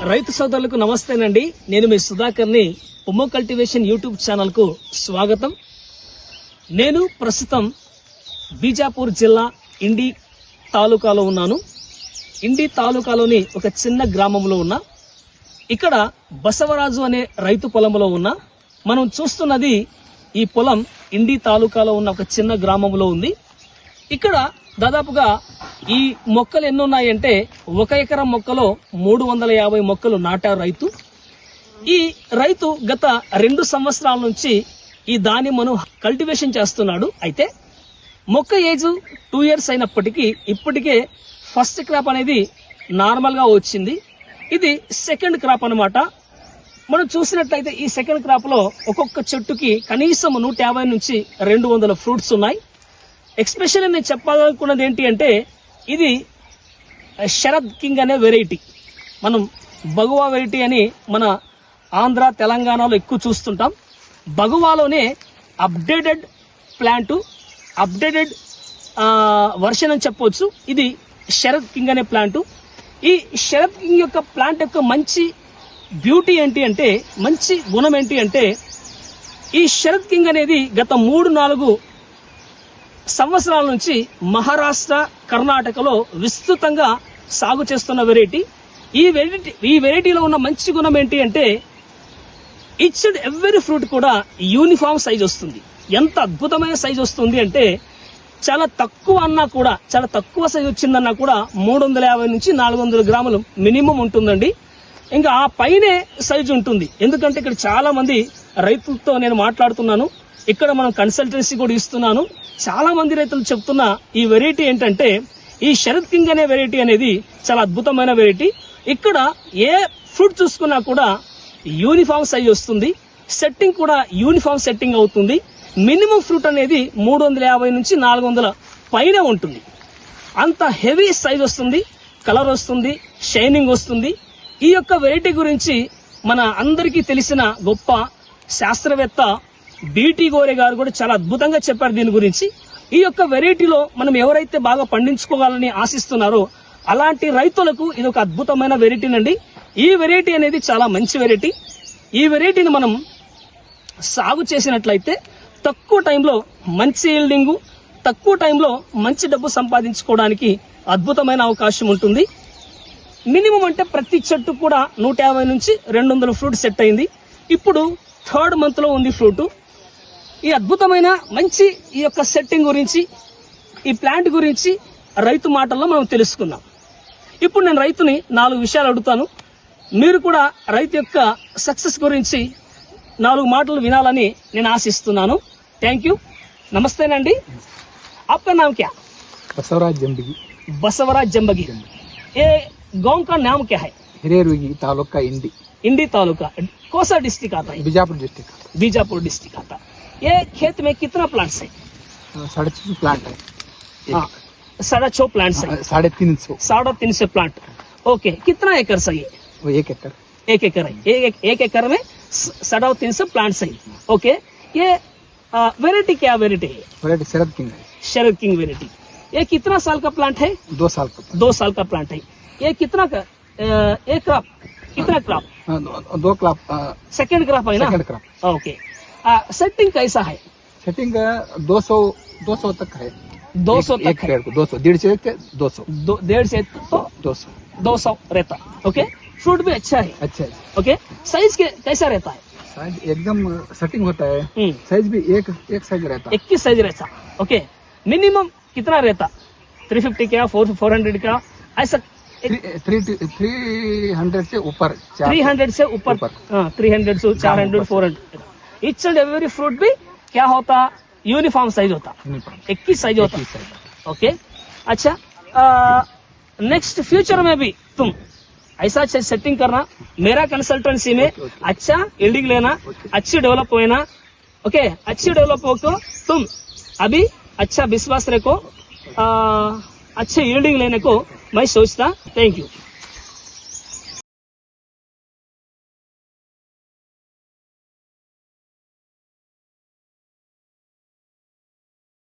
రైతు సోదరులకు నమస్తేనండి. నేను మీ సుధాకర్ని. పొమ్మో కల్టివేషన్ యూట్యూబ్ ఛానల్ కు స్వాగతం. నేను ప్రస్తుతం బీజాపూర్ జిల్లా ఇండి తాలూకాలో ఉన్నాను. ఇండి తాలూకాలోని ఒక చిన్న గ్రామంలో ఉన్నా. ఇక్కడ బసవరాజు అనే రైతు పొలంలో ఉన్నా. మనం చూస్తున్నది ఈ పొలం ఇండి తాలూకాలో ఉన్న ఒక చిన్న గ్రామంలో ఉంది. ఇక్కడ దాదాపుగా ఈ మొక్కలు ఎన్నున్నాయంటే 1 ఎకరం మొక్కలో 350 మొక్కలు నాటారు రైతు. ఈ రైతు గత 2 సంవత్సరాల నుంచి ఈ దానిమ్మను కల్టివేషన్ చేస్తున్నాడు. అయితే మొక్క ఏజ్ 2 years అయినప్పటికీ ఇప్పటికే ఫస్ట్ క్రాప్ అనేది నార్మల్ గా వచ్చింది. ఇది సెకండ్ క్రాప్ అన్నమాట. మనం చూసినట్లయితే ఈ సెకండ్ క్రాప్ లో ఒక్కొక్క చెట్టుకి కనీసం 150 నుంచి 200 ఫ్రూట్స్ ఉన్నాయి. ఎక్స్పెషల్లీ నేను చెప్పాలనుకున్నది ఏంటి అంటే ఇది శరద్ కింగ్ అనే వెరైటీ. మనం బగువా వెరైటీ అని మన ఆంధ్ర తెలంగాణలో ఎక్కువ చూస్తుంటాం. బగువాలోనే అప్డేటెడ్ ప్లాంట్, అప్డేటెడ్ వర్షన్ అని చెప్పవచ్చు. ఇది శరద్ కింగ్ అనే ప్లాంట్. ఈ శరద్ కింగ్ యొక్క ప్లాంట్ యొక్క మంచి బ్యూటీ ఏంటి అంటే, మంచి గుణం ఏంటి అంటే, ఈ శరద్ కింగ్ అనేది గత 3-4 సంవత్సరాల నుంచి మహారాష్ట్ర, కర్ణాటకలో విస్తృతంగా సాగు చేస్తున్న వెరైటీ. ఈ వెరైటీలో ఉన్న మంచి గుణం ఏంటి అంటే ఈచ్ అండ్ ఎవ్రీ ఫ్రూట్ కూడా యూనిఫామ్ సైజ్ వస్తుంది. ఎంత అద్భుతమైన సైజ్ వస్తుంది అంటే చాలా తక్కువ అన్నా కూడా, చాలా తక్కువ సైజ్ వచ్చిందన్నా కూడా 350 నుంచి 400 గ్రాములు మినిమం ఉంటుందండి. ఇంకా ఆ పైనే సైజు ఉంటుంది. ఎందుకంటే ఇక్కడ చాలా మంది రైతులతో నేను మాట్లాడుతున్నాను. ఇక్కడ మనం కన్సల్టెన్సీ కూడా ఇస్తున్నాను. చాలా మంది రైతులు చెప్తున్న ఈ వెరైటీ ఏంటంటే, ఈ శరద్ కింగ్ అనే వెరైటీ అనేది చాలా అద్భుతమైన వెరైటీ. ఇక్కడ ఏ ఫ్రూట్ చూసుకున్నా కూడా యూనిఫామ్ సైజ్ వస్తుంది. సెట్టింగ్ కూడా యూనిఫామ్ సెట్టింగ్ అవుతుంది. మినిమం ఫ్రూట్ అనేది 350 నుంచి 400 పైన ఉంటుంది. అంత హెవీ సైజ్ వస్తుంది, కలర్ వస్తుంది, షైనింగ్ వస్తుంది. ఈ యొక్క వెరైటీ గురించి మన అందరికీ తెలిసిన గొప్ప శాస్త్రవేత్త బీటీ గోరే గారు కూడా చాలా అద్భుతంగా చెప్పారు దీని గురించి. ఈ యొక్క వెరైటీలో మనం ఎవరైతే బాగా పండించుకోవాలని ఆశిస్తున్నారో అలాంటి రైతులకు ఇది ఒక అద్భుతమైన వెరైటీనండి. ఈ వెరైటీ అనేది చాలా మంచి వెరైటీ. ఈ వెరైటీని మనం సాగు చేసినట్లయితే తక్కువ టైంలో మంచి ఈల్డింగ్, తక్కువ టైంలో మంచి డబ్బు సంపాదించుకోవడానికి అద్భుతమైన అవకాశం ఉంటుంది. మినిమం అంటే ప్రతి చెట్టు కూడా 150 నుంచి 200 ఫ్రూట్ సెట్ అయింది. ఇప్పుడు 3rd month లో ఉంది ఫ్రూట్. ఈ అద్భుతమైన మంచి ఈ యొక్క సెట్టింగ్ గురించి, ఈ ప్లాంట్ గురించి రైతు మాటల్లో మనం తెలుసుకుందాం. ఇప్పుడు నేను రైతుని 4 విషయాలు అడుగుతాను. మీరు కూడా రైతు యొక్క సక్సెస్ గురించి 4 మాటలు వినాలని నేను ఆశిస్తున్నాను. Thank you. నమస్తేనండి. आपका नाम क्या? बसवराज जंबगी. बसवराज जंबगी. ये गांव का नाम क्या है? हिरेरुगी तालुका इंडी. इंडी तालुका कौन सा डिस्ट्रिक्ट आता है? बीजापुर डिस्ट्रिक्ट. बीजापुर डिस्ट्रिक्ट आता है. ये खेत में कितना प्लांट्स है? 350 प्लांट है. हाँ, 650 प्लांट्स है. 350 प्लांट. ओके, कितना एकड़ सही है? वो 1 एकड़. 1 एकड़ है. एक एकड़ में 350 प्लांट्स है. ओके, ये वेराइटी क्या वेराइटी है? वैरायटी शरद किंग है. शरद किंग वेराइटी. ये कितना साल का प्लांट है? 2 साल का. 2 साल का प्लांट है. ये कितना का एक क्रॉप, कितना क्रॉप? 2 क्रॉप. सेकंड क्रॉप है ना? Second crop. ओके. सेटिंग कैसा है? सेटिंग 200 तक है. 200 एक तक है. पेड़ को 200, 1.5 से 200. 1.5 से तो 200 रहता. ओके, फ्रूट भी अच्छा है. अच्छा है. ओके, साइज कैसा रहता है? साइज एकदम सेटिंग होता है. साइज भी एक साइज रहता है. 21 साइज रहता. ओके, मिनिमम कितना रहता? 350 का, 400 का, ऐसा 300 से ऊपर. 300 से ऊपर. 300 से 400, 400. ईच एंड एवरी फ्रूट भी क्या होता? यूनिफॉर्म साइज होता. 21 साइज होता. ओके, अच्छा. नेक्स्ट फ्यूचर में भी तुम ऐसा सेटिंग करना. मेरा कंसल्टेंसी में अच्छा यील्डिंग लेना, अच्छी डेवलप होना. ओके, अच्छी डेवलप हो तुम अभी अच्छा विश्वास रखो. अच्छे यील्डिंग लेने को मैं सोचता. Thank you.